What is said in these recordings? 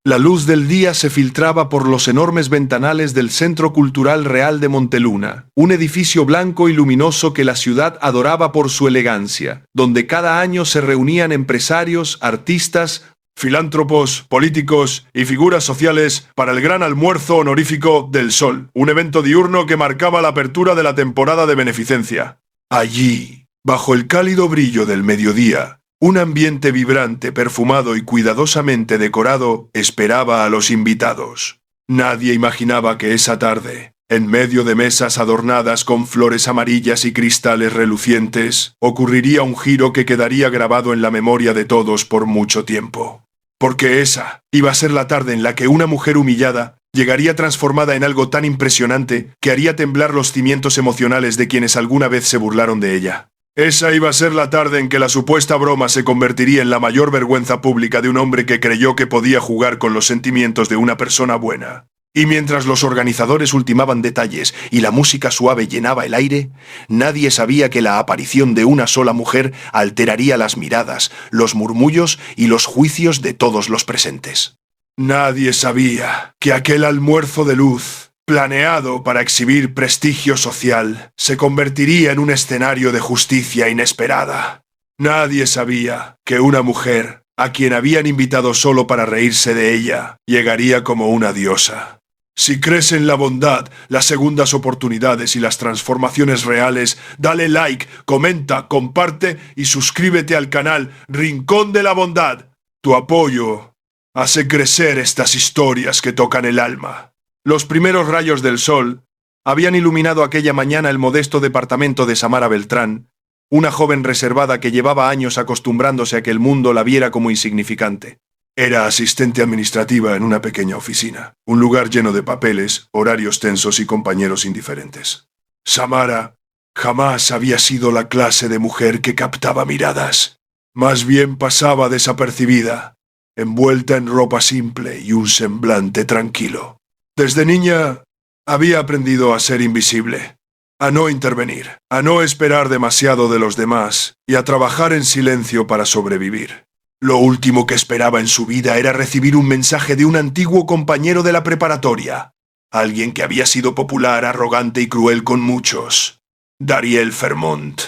La luz del día se filtraba por los enormes ventanales del Centro Cultural Real de Monteluna, un edificio blanco y luminoso que la ciudad adoraba por su elegancia, donde cada año se reunían empresarios, artistas, filántropos, políticos y figuras sociales para el gran almuerzo honorífico del Sol, un evento diurno que marcaba la apertura de la temporada de beneficencia. Allí, bajo el cálido brillo del mediodía, un ambiente vibrante, perfumado y cuidadosamente decorado esperaba a los invitados. Nadie imaginaba que esa tarde, en medio de mesas adornadas con flores amarillas y cristales relucientes, ocurriría un giro que quedaría grabado en la memoria de todos por mucho tiempo. Porque esa iba a ser la tarde en la que una mujer humillada llegaría transformada en algo tan impresionante que haría temblar los cimientos emocionales de quienes alguna vez se burlaron de ella. Esa iba a ser la tarde en que la supuesta broma se convertiría en la mayor vergüenza pública de un hombre que creyó que podía jugar con los sentimientos de una persona buena. Y mientras los organizadores ultimaban detalles y la música suave llenaba el aire, nadie sabía que la aparición de una sola mujer alteraría las miradas, los murmullos y los juicios de todos los presentes. Nadie sabía que aquel almuerzo de luz, planeado para exhibir prestigio social, se convertiría en un escenario de justicia inesperada. Nadie sabía que una mujer, a quien habían invitado solo para reírse de ella, llegaría como una diosa. Si crees en la bondad, las segundas oportunidades y las transformaciones reales, dale like, comenta, comparte y suscríbete al canal Rincón de la Bondad. Tu apoyo hace crecer estas historias que tocan el alma. Los primeros rayos del sol habían iluminado aquella mañana el modesto departamento de Samara Beltrán, una joven reservada que llevaba años acostumbrándose a que el mundo la viera como insignificante. Era asistente administrativa en una pequeña oficina, un lugar lleno de papeles, horarios tensos y compañeros indiferentes. Samara jamás había sido la clase de mujer que captaba miradas. Más bien pasaba desapercibida, envuelta en ropa simple y un semblante tranquilo. Desde niña había aprendido a ser invisible, a no intervenir, a no esperar demasiado de los demás y a trabajar en silencio para sobrevivir. Lo último que esperaba en su vida era recibir un mensaje de un antiguo compañero de la preparatoria, alguien que había sido popular, arrogante y cruel con muchos, Dariel Fermont.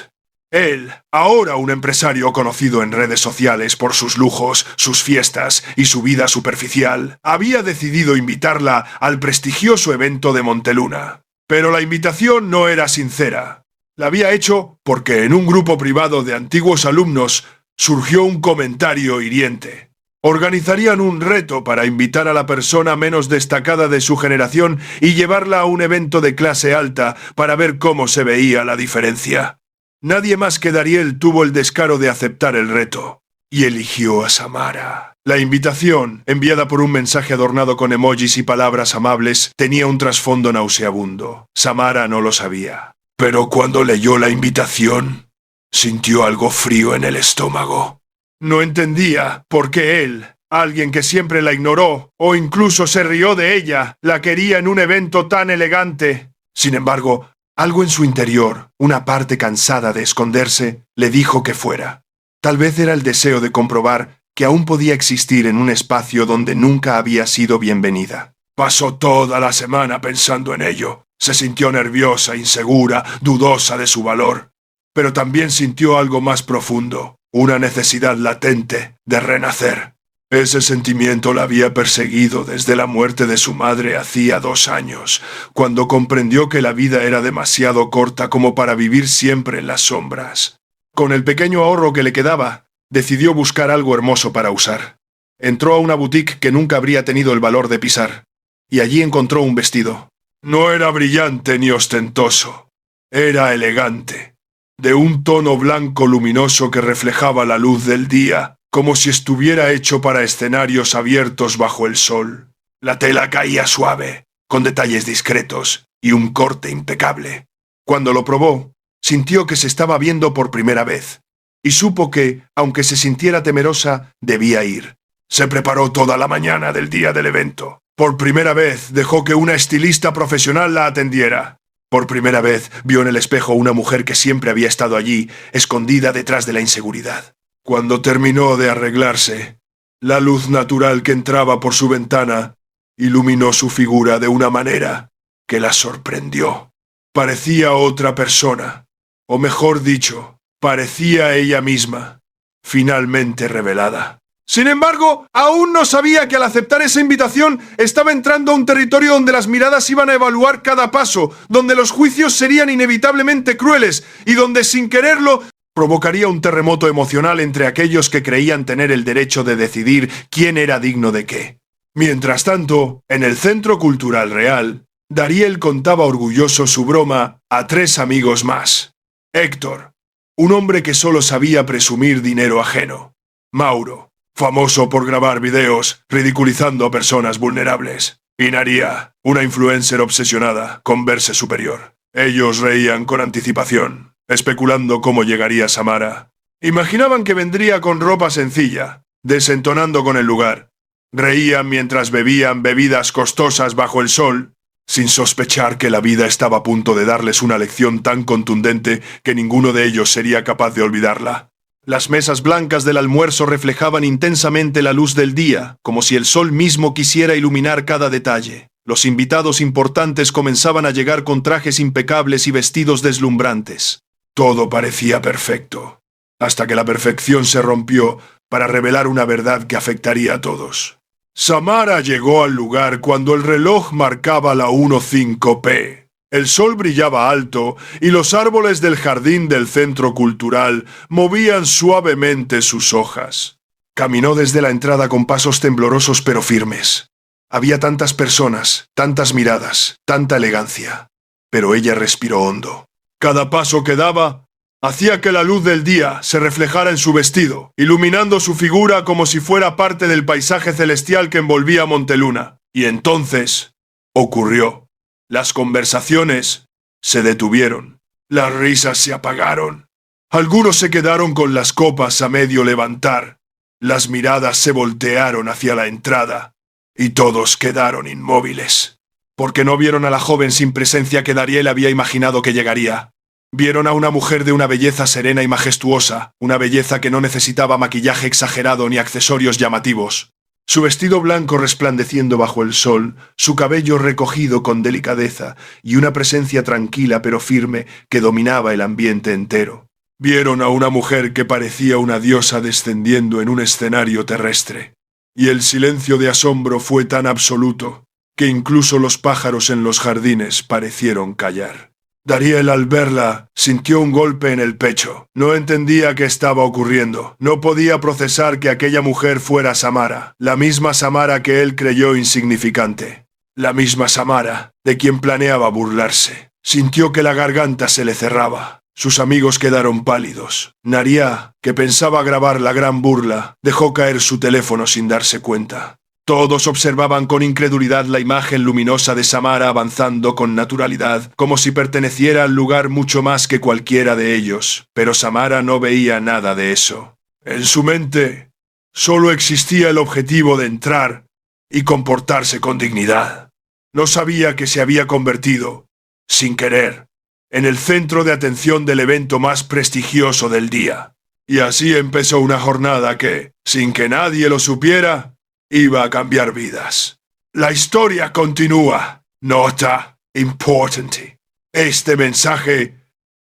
Él, ahora un empresario conocido en redes sociales por sus lujos, sus fiestas y su vida superficial, había decidido invitarla al prestigioso evento de Monteluna. Pero la invitación no era sincera. La había hecho porque en un grupo privado de antiguos alumnos surgió un comentario hiriente. Organizarían un reto para invitar a la persona menos destacada de su generación y llevarla a un evento de clase alta para ver cómo se veía la diferencia. Nadie más que Dariel tuvo el descaro de aceptar el reto, y eligió a Samara. La invitación, enviada por un mensaje adornado con emojis y palabras amables, tenía un trasfondo nauseabundo. Samara no lo sabía. Pero cuando leyó la invitación, sintió algo frío en el estómago. No entendía por qué él, alguien que siempre la ignoró o incluso se rió de ella, la quería en un evento tan elegante. Sin embargo, algo en su interior, una parte cansada de esconderse, le dijo que fuera. Tal vez era el deseo de comprobar que aún podía existir en un espacio donde nunca había sido bienvenida. Pasó toda la semana pensando en ello. Se sintió nerviosa, insegura, dudosa de su valor. Pero también sintió algo más profundo, una necesidad latente de renacer. Ese sentimiento la había perseguido desde la muerte de su madre hacía 2 años, cuando comprendió que la vida era demasiado corta como para vivir siempre en las sombras. Con el pequeño ahorro que le quedaba, decidió buscar algo hermoso para usar. Entró a una boutique que nunca habría tenido el valor de pisar, y allí encontró un vestido. No era brillante ni ostentoso, era elegante, de un tono blanco luminoso que reflejaba la luz del día, como si estuviera hecho para escenarios abiertos bajo el sol. La tela caía suave, con detalles discretos y un corte impecable. Cuando lo probó, sintió que se estaba viendo por primera vez, y supo que, aunque se sintiera temerosa, debía ir. Se preparó toda la mañana del día del evento. Por primera vez dejó que una estilista profesional la atendiera. Por primera vez vio en el espejo una mujer que siempre había estado allí, escondida detrás de la inseguridad. Cuando terminó de arreglarse, La luz natural que entraba por su ventana iluminó su figura de una manera que la sorprendió. Parecía otra persona, o mejor dicho, parecía ella misma, finalmente revelada. Sin embargo, aún no sabía que al aceptar esa invitación estaba entrando a un territorio donde las miradas iban a evaluar cada paso, donde los juicios serían inevitablemente crueles y donde, sin quererlo, provocaría un terremoto emocional entre aquellos que creían tener el derecho de decidir quién era digno de qué. Mientras tanto, en el Centro Cultural Real, Dariel contaba orgulloso su broma a 3 amigos más. Héctor, un hombre que solo sabía presumir dinero ajeno. Mauro, famoso por grabar videos ridiculizando a personas vulnerables. Y Naria, una influencer obsesionada con verse superior. Ellos reían con anticipación, especulando cómo llegaría Samara. Imaginaban que vendría con ropa sencilla, desentonando con el lugar. Reían mientras bebían bebidas costosas bajo el sol, sin sospechar que la vida estaba a punto de darles una lección tan contundente que ninguno de ellos sería capaz de olvidarla. Las mesas blancas del almuerzo reflejaban intensamente la luz del día, como si el sol mismo quisiera iluminar cada detalle. Los invitados importantes comenzaban a llegar con trajes impecables y vestidos deslumbrantes. Todo parecía perfecto, hasta que la perfección se rompió para revelar una verdad que afectaría a todos. Samara llegó al lugar cuando el reloj marcaba la 1:05 p. El sol brillaba alto y los árboles del jardín del centro cultural movían suavemente sus hojas. Caminó desde la entrada con pasos temblorosos pero firmes. Había tantas personas, tantas miradas, tanta elegancia. Pero ella respiró hondo. Cada paso que daba hacía que la luz del día se reflejara en su vestido, iluminando su figura como si fuera parte del paisaje celestial que envolvía Monteluna. Y entonces ocurrió. Las conversaciones se detuvieron. Las risas se apagaron. Algunos se quedaron con las copas a medio levantar. Las miradas se voltearon hacia la entrada. Y todos quedaron inmóviles. Porque no vieron a la joven sin presencia que Dariel había imaginado que llegaría. Vieron a una mujer de una belleza serena y majestuosa, una belleza que no necesitaba maquillaje exagerado ni accesorios llamativos. Su vestido blanco resplandeciendo bajo el sol, su cabello recogido con delicadeza y una presencia tranquila pero firme que dominaba el ambiente entero. Vieron a una mujer que parecía una diosa descendiendo en un escenario terrestre. Y el silencio de asombro fue tan absoluto que incluso los pájaros en los jardines parecieron callar. Dariel, al verla, sintió un golpe en el pecho. No entendía qué estaba ocurriendo. No podía procesar que aquella mujer fuera Samara, la misma Samara que él creyó insignificante. La misma Samara de quien planeaba burlarse. Sintió que la garganta se le cerraba. Sus amigos quedaron pálidos. Naria, que pensaba grabar la gran burla, dejó caer su teléfono sin darse cuenta. Todos observaban con incredulidad la imagen luminosa de Samara avanzando con naturalidad, como si perteneciera al lugar mucho más que cualquiera de ellos. Pero Samara no veía nada de eso. En su mente solo existía el objetivo de entrar y comportarse con dignidad. No sabía que se había convertido, sin querer, en el centro de atención del evento más prestigioso del día. Y así empezó una jornada que, sin que nadie lo supiera, iba a cambiar vidas. La historia continúa. Nota importante. Este mensaje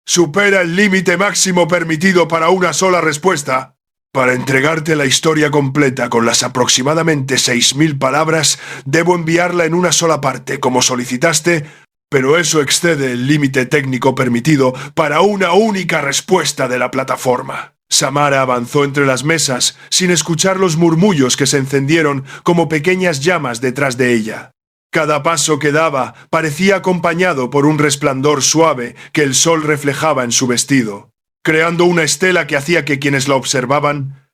supera el límite máximo permitido para una sola respuesta. Para entregarte la historia completa con las aproximadamente 6.000 palabras, debo enviarla en una sola parte, como solicitaste, pero eso excede el límite técnico permitido para una única respuesta de la plataforma. Samara avanzó entre las mesas sin escuchar los murmullos que se encendieron como pequeñas llamas detrás de ella. Cada paso que daba parecía acompañado por un resplandor suave que el sol reflejaba en su vestido, creando una estela que hacía que quienes la observaban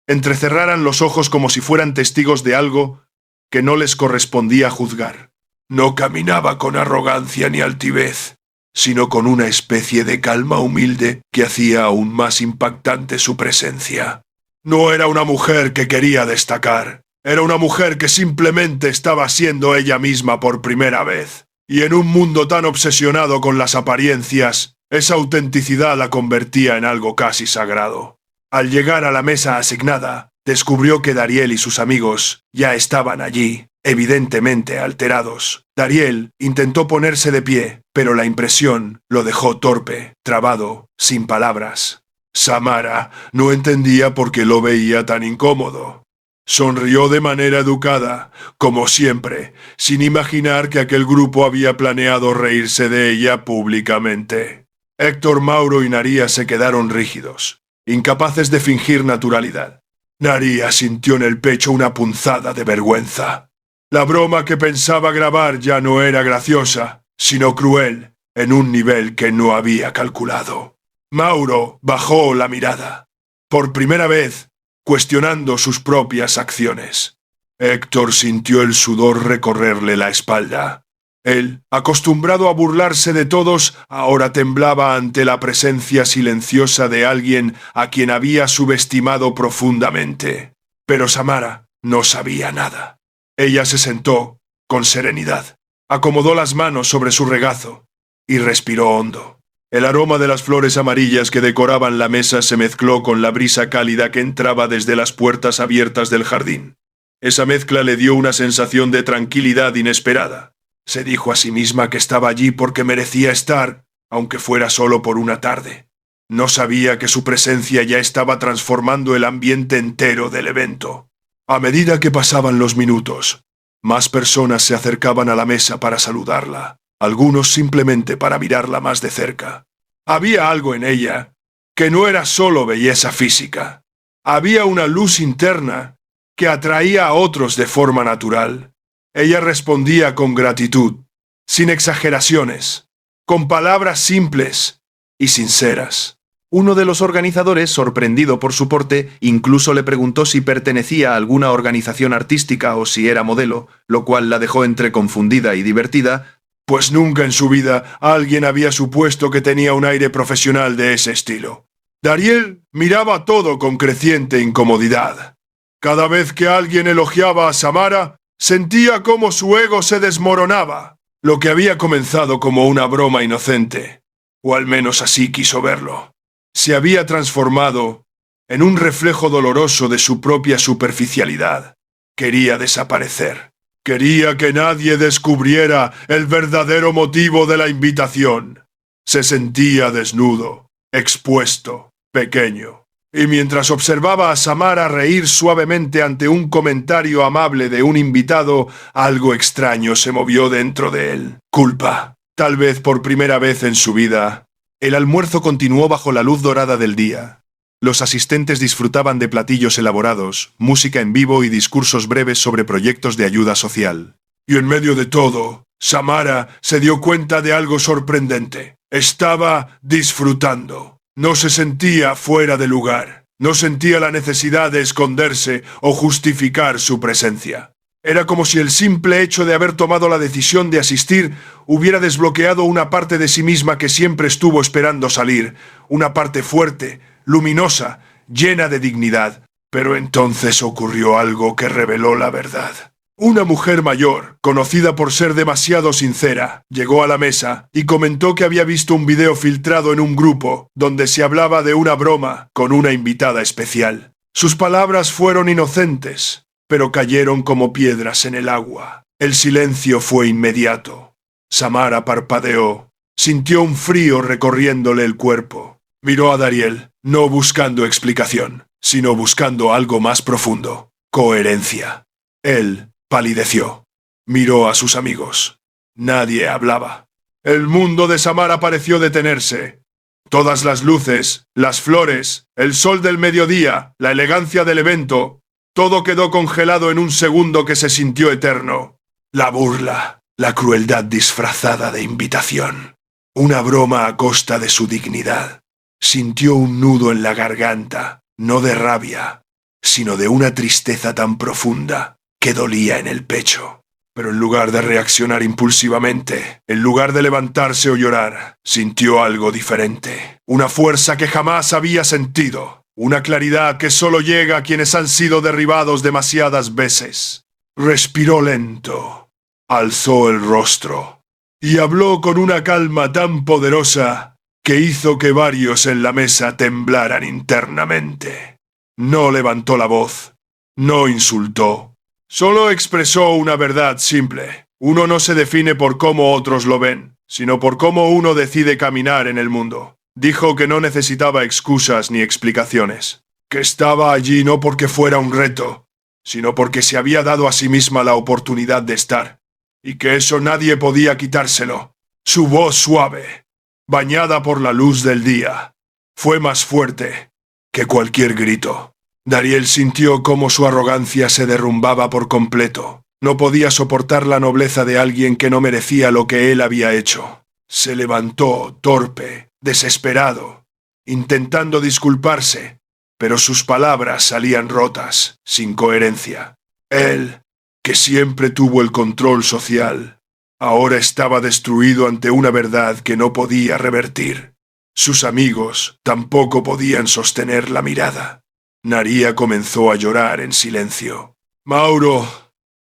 entrecerraran los ojos como si fueran testigos de algo que no les correspondía juzgar. No caminaba con arrogancia ni altivez, sino con una especie de calma humilde que hacía aún más impactante su presencia. No era una mujer que quería destacar, era una mujer que simplemente estaba siendo ella misma por primera vez. Y en un mundo tan obsesionado con las apariencias, esa autenticidad la convertía en algo casi sagrado. Al llegar a la mesa asignada, Descubrió que Dariel y sus amigos ya estaban allí, evidentemente alterados. Dariel intentó ponerse de pie, pero la impresión lo dejó torpe, trabado, sin palabras. Samara no entendía por qué lo veía tan incómodo. Sonrió de manera educada, como siempre, sin imaginar que aquel grupo había planeado reírse de ella públicamente. Héctor, Mauro y Naría se quedaron rígidos, incapaces de fingir naturalidad. Naría sintió en el pecho una punzada de vergüenza. La broma que pensaba grabar ya no era graciosa, sino cruel, en un nivel que no había calculado. Mauro bajó la mirada, por primera vez, cuestionando sus propias acciones. Héctor sintió el sudor recorrerle la espalda. Él, acostumbrado a burlarse de todos, ahora temblaba ante la presencia silenciosa de alguien a quien había subestimado profundamente. Pero Samara no sabía nada. Ella se sentó, con serenidad, acomodó las manos sobre su regazo y respiró hondo. El aroma de las flores amarillas que decoraban la mesa se mezcló con la brisa cálida que entraba desde las puertas abiertas del jardín. Esa mezcla le dio una sensación de tranquilidad inesperada. Se dijo a sí misma que estaba allí porque merecía estar, aunque fuera solo por una tarde. No sabía que su presencia ya estaba transformando el ambiente entero del evento. A medida que pasaban los minutos, más personas se acercaban a la mesa para saludarla, algunos simplemente para mirarla más de cerca. Había algo en ella que no era solo belleza física. Había una luz interna que atraía a otros de forma natural. Ella respondía con gratitud, sin exageraciones, con palabras simples y sinceras. Uno de los organizadores, sorprendido por su porte, incluso le preguntó si pertenecía a alguna organización artística o si era modelo, lo cual la dejó entre confundida y divertida, pues nunca en su vida alguien había supuesto que tenía un aire profesional de ese estilo. Dariel miraba todo con creciente incomodidad. Cada vez que alguien elogiaba a Samara, sentía cómo su ego se desmoronaba. Lo que había comenzado como una broma inocente, o al menos así quiso verlo, se había transformado en un reflejo doloroso de su propia superficialidad. Quería desaparecer. Quería que nadie descubriera el verdadero motivo de la invitación. Se sentía desnudo, expuesto, pequeño. Y mientras observaba a Samara reír suavemente ante un comentario amable de un invitado, algo extraño se movió dentro de él. Culpa. Tal vez por primera vez en su vida. El almuerzo continuó bajo la luz dorada del día. Los asistentes disfrutaban de platillos elaborados, música en vivo y discursos breves sobre proyectos de ayuda social. Y en medio de todo, Samara se dio cuenta de algo sorprendente. Estaba disfrutando. No se sentía fuera de lugar. No sentía la necesidad de esconderse o justificar su presencia. Era como si el simple hecho de haber tomado la decisión de asistir hubiera desbloqueado una parte de sí misma que siempre estuvo esperando salir, una parte fuerte, luminosa, llena de dignidad. Pero entonces ocurrió algo que reveló la verdad. Una mujer mayor, conocida por ser demasiado sincera, llegó a la mesa y comentó que había visto un video filtrado en un grupo donde se hablaba de una broma con una invitada especial. Sus palabras fueron inocentes, pero cayeron como piedras en el agua. El silencio fue inmediato. Samara parpadeó. Sintió un frío recorriéndole el cuerpo. Miró a Dariel, no buscando explicación, sino buscando algo más profundo. Coherencia. Él palideció. Miró a sus amigos. Nadie hablaba. El mundo de Samara pareció detenerse. Todas las luces, las flores, el sol del mediodía, la elegancia del evento, todo quedó congelado en un segundo que se sintió eterno. La burla, la crueldad disfrazada de invitación. Una broma a costa de su dignidad. Sintió un nudo en la garganta, no de rabia, sino de una tristeza tan profunda que dolía en el pecho. Pero en lugar de reaccionar impulsivamente, en lugar de levantarse o llorar, sintió algo diferente. Una fuerza que jamás había sentido. Una claridad que solo llega a quienes han sido derribados demasiadas veces. Respiró lento. Alzó el rostro. Y habló con una calma tan poderosa que hizo que varios en la mesa temblaran internamente. No levantó la voz, No insultó. Solo expresó una verdad simple. Uno no se define por cómo otros lo ven, sino por cómo uno decide caminar en el mundo. Dijo que no necesitaba excusas ni explicaciones, que estaba allí no porque fuera un reto, sino porque se había dado a sí misma la oportunidad de estar, y que eso nadie podía quitárselo. Su voz suave, bañada por la luz del día, fue más fuerte que cualquier grito. Dariel sintió cómo su arrogancia se derrumbaba por completo. No podía soportar la nobleza de alguien que no merecía lo que él había hecho. Se levantó, torpe, desesperado, intentando disculparse, pero sus palabras salían rotas, sin coherencia. Él, que siempre tuvo el control social, ahora estaba destruido ante una verdad que no podía revertir. Sus amigos tampoco podían sostener la mirada. Naría comenzó a llorar en silencio. Mauro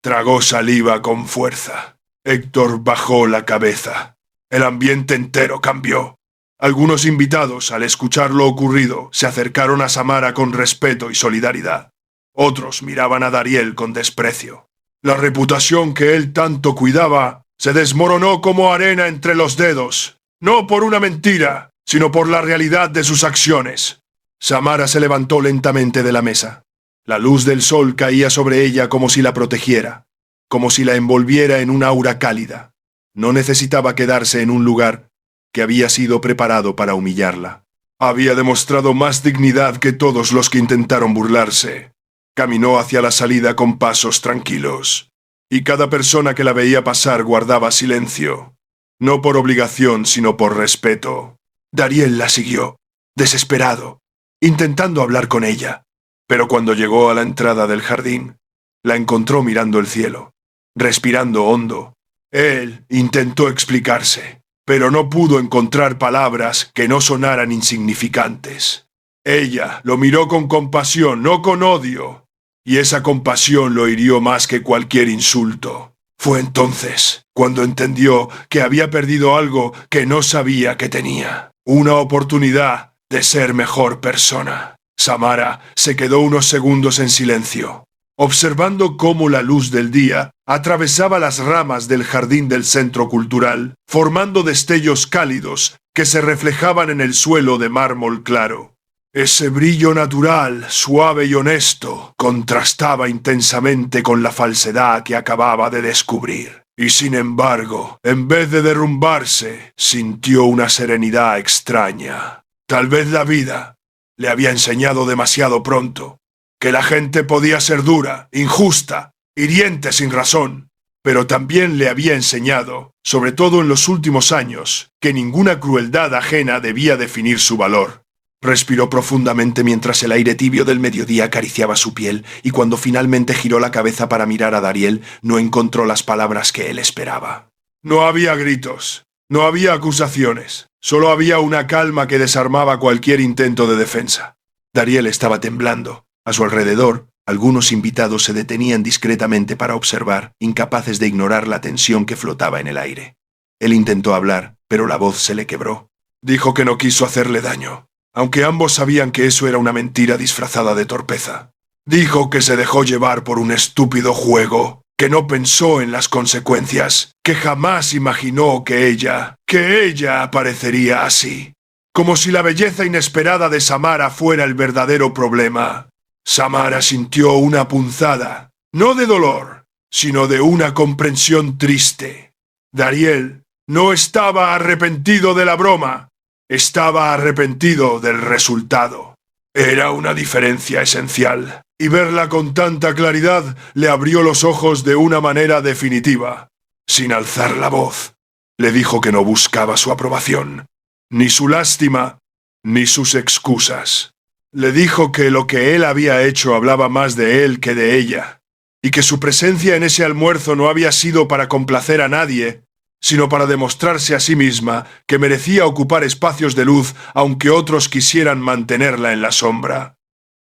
tragó saliva con fuerza. Héctor bajó la cabeza. El ambiente entero cambió. Algunos invitados, al escuchar lo ocurrido, se acercaron a Samara con respeto y solidaridad. Otros miraban a Dariel con desprecio. La reputación que él tanto cuidaba se desmoronó como arena entre los dedos, no por una mentira, sino por la realidad de sus acciones. Samara se levantó lentamente de la mesa. La luz del sol caía sobre ella como si la protegiera, como si la envolviera en un aura cálida. No necesitaba quedarse en un lugar que había sido preparado para humillarla. Había demostrado más dignidad que todos los que intentaron burlarse. Caminó hacia la salida con pasos tranquilos, y cada persona que la veía pasar guardaba silencio, no por obligación sino por respeto. Dariel la siguió, desesperado, intentando hablar con ella, pero cuando llegó a la entrada del jardín, la encontró mirando el cielo, respirando hondo. Él intentó explicarse, pero no pudo encontrar palabras que no sonaran insignificantes. Ella lo miró con compasión, no con odio, y esa compasión lo hirió más que cualquier insulto. Fue entonces cuando entendió que había perdido algo que no sabía que tenía, una oportunidad de ser mejor persona. Samara se quedó unos segundos en silencio, observando cómo la luz del día atravesaba las ramas del jardín del centro cultural, formando destellos cálidos que se reflejaban en el suelo de mármol claro. Ese brillo natural, suave y honesto, contrastaba intensamente con la falsedad que acababa de descubrir. Y sin embargo, en vez de derrumbarse, sintió una serenidad extraña. Tal vez la vida le había enseñado demasiado pronto que la gente podía ser dura, injusta, hiriente sin razón, pero también le había enseñado, sobre todo en los últimos años, que ninguna crueldad ajena debía definir su valor. Respiró profundamente mientras el aire tibio del mediodía acariciaba su piel, y cuando finalmente giró la cabeza para mirar a Dariel, no encontró las palabras que él esperaba. No había gritos, no había acusaciones, solo había una calma que desarmaba cualquier intento de defensa. Dariel estaba temblando. A su alrededor, algunos invitados se detenían discretamente para observar, incapaces de ignorar la tensión que flotaba en el aire. Él intentó hablar, pero la voz se le quebró. Dijo que no quiso hacerle daño, aunque ambos sabían que eso era una mentira disfrazada de torpeza. Dijo que se dejó llevar por un estúpido juego, que no pensó en las consecuencias, que jamás imaginó que ella aparecería así. Como si la belleza inesperada de Samara fuera el verdadero problema. Samara sintió una punzada, no de dolor, sino de una comprensión triste. Dariel no estaba arrepentido de la broma, estaba arrepentido del resultado. Era una diferencia esencial, y verla con tanta claridad le abrió los ojos de una manera definitiva. Sin alzar la voz, le dijo que no buscaba su aprobación, ni su lástima, ni sus excusas. Le dijo que lo que él había hecho hablaba más de él que de ella, y que su presencia en ese almuerzo no había sido para complacer a nadie, sino para demostrarse a sí misma que merecía ocupar espacios de luz aunque otros quisieran mantenerla en la sombra.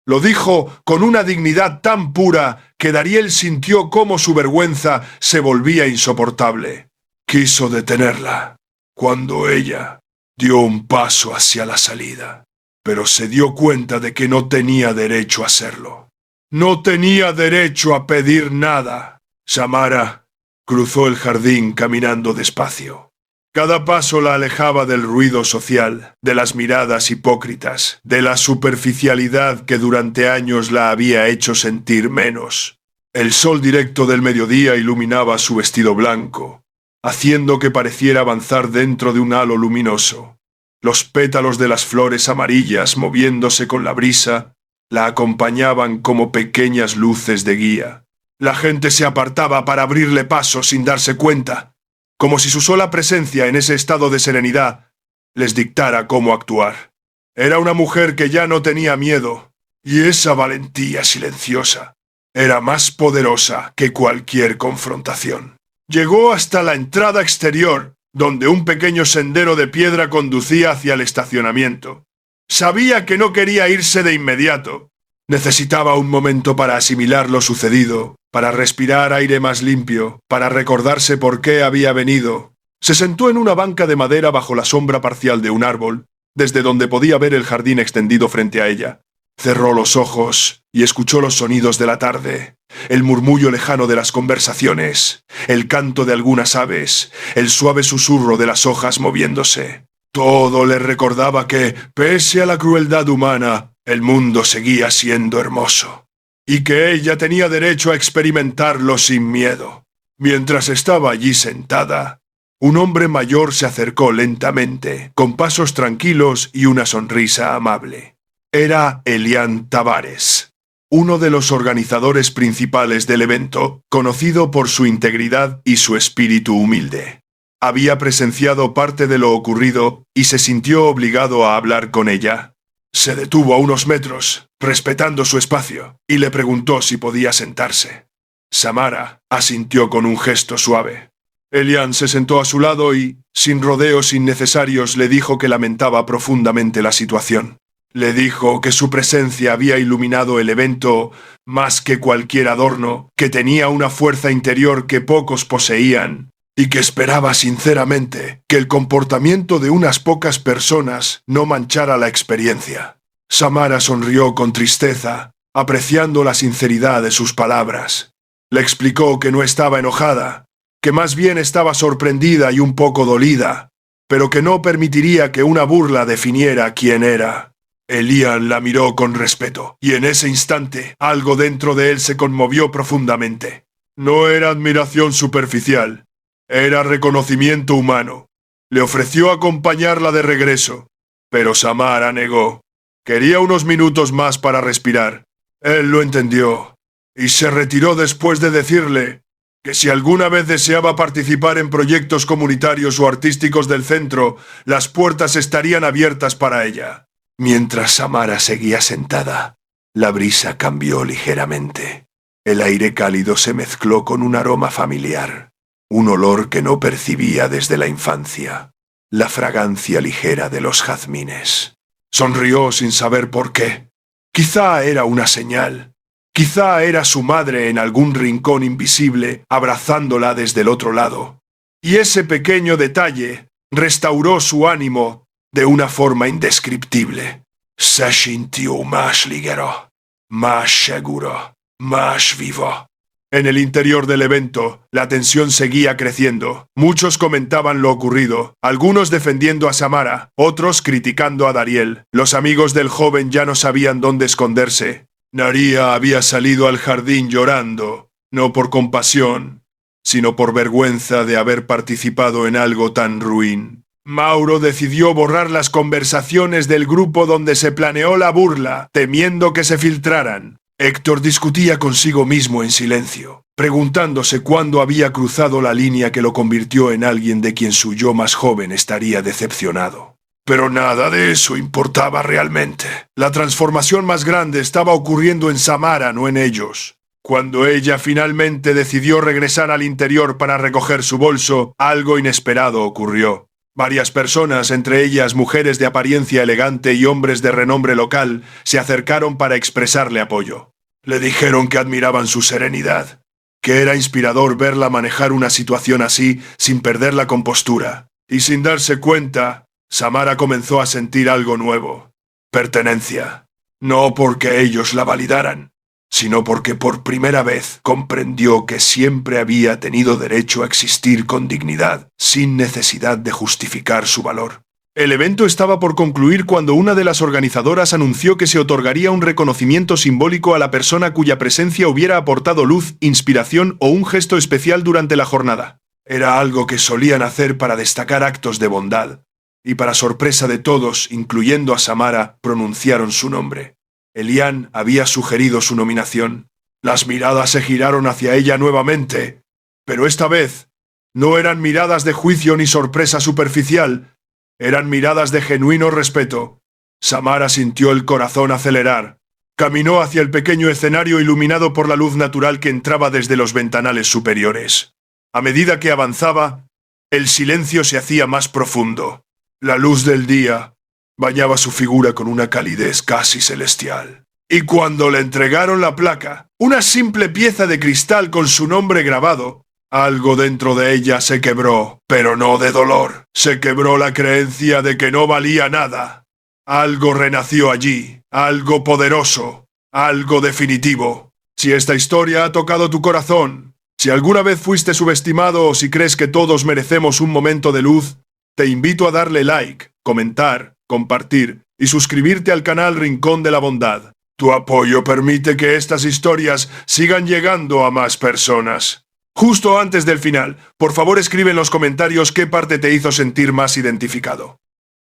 Lo dijo con una dignidad tan pura que Dariel sintió cómo su vergüenza se volvía insoportable. Quiso detenerla cuando ella dio un paso hacia la salida, pero se dio cuenta de que no tenía derecho a hacerlo. No tenía derecho a pedir nada. Samara cruzó el jardín caminando despacio. Cada paso la alejaba del ruido social, de las miradas hipócritas, de la superficialidad que durante años la había hecho sentir menos. El sol directo del mediodía iluminaba su vestido blanco, haciendo que pareciera avanzar dentro de un halo luminoso. Los pétalos de las flores amarillas, moviéndose con la brisa, la acompañaban como pequeñas luces de guía. La gente se apartaba para abrirle paso sin darse cuenta, como si su sola presencia en ese estado de serenidad les dictara cómo actuar. Era una mujer que ya no tenía miedo, y esa valentía silenciosa era más poderosa que cualquier confrontación. Llegó hasta la entrada exterior, donde un pequeño sendero de piedra conducía hacia el estacionamiento. Sabía que no quería irse de inmediato. Necesitaba un momento para asimilar lo sucedido, para respirar aire más limpio, para recordarse por qué había venido. Se sentó en una banca de madera bajo la sombra parcial de un árbol, desde donde podía ver el jardín extendido frente a ella. Cerró los ojos y escuchó los sonidos de la tarde, el murmullo lejano de las conversaciones, el canto de algunas aves, el suave susurro de las hojas moviéndose. Todo le recordaba que, pese a la crueldad humana, el mundo seguía siendo hermoso, y que ella tenía derecho a experimentarlo sin miedo. Mientras estaba allí sentada, un hombre mayor se acercó lentamente, con pasos tranquilos y una sonrisa amable. Era Elian Tavares, uno de los organizadores principales del evento, conocido por su integridad y su espíritu humilde. Había presenciado parte de lo ocurrido y se sintió obligado a hablar con ella. Se detuvo a unos metros, respetando su espacio, y le preguntó si podía sentarse. Samara asintió con un gesto suave. Elian se sentó a su lado y, sin rodeos innecesarios, le dijo que lamentaba profundamente la situación. Le dijo que su presencia había iluminado el evento más que cualquier adorno, que tenía una fuerza interior que pocos poseían, y que esperaba sinceramente que el comportamiento de unas pocas personas no manchara la experiencia. Samara sonrió con tristeza, apreciando la sinceridad de sus palabras. Le explicó que no estaba enojada, que más bien estaba sorprendida y un poco dolida, pero que no permitiría que una burla definiera quién era. Elian la miró con respeto, y en ese instante algo dentro de él se conmovió profundamente. No era admiración superficial, era reconocimiento humano. Le ofreció acompañarla de regreso, pero Samara negó. Quería unos minutos más para respirar. Él lo entendió, y se retiró después de decirle que si alguna vez deseaba participar en proyectos comunitarios o artísticos del centro, las puertas estarían abiertas para ella. Mientras Samara seguía sentada, la brisa cambió ligeramente. El aire cálido se mezcló con un aroma familiar, un olor que no percibía desde la infancia, la fragancia ligera de los jazmines. Sonrió sin saber por qué. Quizá era una señal. Quizá era su madre en algún rincón invisible, abrazándola desde el otro lado. Y ese pequeño detalle restauró su ánimo de una forma indescriptible. Se sintió más ligero, más seguro, más vivo. En el interior del evento, la tensión seguía creciendo. Muchos comentaban lo ocurrido, algunos defendiendo a Samara, otros criticando a Dariel. Los amigos del joven ya no sabían dónde esconderse. Naria había salido al jardín llorando, no por compasión, sino por vergüenza de haber participado en algo tan ruin. Mauro decidió borrar las conversaciones del grupo donde se planeó la burla, temiendo que se filtraran. Héctor discutía consigo mismo en silencio, preguntándose cuándo había cruzado la línea que lo convirtió en alguien de quien su yo más joven estaría decepcionado. Pero nada de eso importaba realmente. La transformación más grande estaba ocurriendo en Samara, no en ellos. Cuando ella finalmente decidió regresar al interior para recoger su bolso, algo inesperado ocurrió. Varias personas, entre ellas mujeres de apariencia elegante y hombres de renombre local, se acercaron para expresarle apoyo. Le dijeron que admiraban su serenidad, que era inspirador verla manejar una situación así sin perder la compostura. Y sin darse cuenta, Samara comenzó a sentir algo nuevo: pertenencia. No porque ellos la validaran, sino porque por primera vez comprendió que siempre había tenido derecho a existir con dignidad, sin necesidad de justificar su valor. El evento estaba por concluir cuando una de las organizadoras anunció que se otorgaría un reconocimiento simbólico a la persona cuya presencia hubiera aportado luz, inspiración o un gesto especial durante la jornada. Era algo que solían hacer para destacar actos de bondad, y para sorpresa de todos, incluyendo a Samara, pronunciaron su nombre. Elian había sugerido su nominación. Las miradas se giraron hacia ella nuevamente, pero esta vez no eran miradas de juicio ni sorpresa superficial, eran miradas de genuino respeto. Samara sintió el corazón acelerar. Caminó hacia el pequeño escenario iluminado por la luz natural que entraba desde los ventanales superiores. A medida que avanzaba, el silencio se hacía más profundo. La luz del día bañaba su figura con una calidez casi celestial. Y cuando le entregaron la placa, una simple pieza de cristal con su nombre grabado, algo dentro de ella se quebró, pero no de dolor. Se quebró la creencia de que no valía nada. Algo renació allí, algo poderoso, algo definitivo. Si esta historia ha tocado tu corazón, si alguna vez fuiste subestimado o si crees que todos merecemos un momento de luz, te invito a darle like, comentar, compartir y suscribirte al canal Rincón de la Bondad. Tu apoyo permite que estas historias sigan llegando a más personas. Justo antes del final, por favor escribe en los comentarios qué parte te hizo sentir más identificado.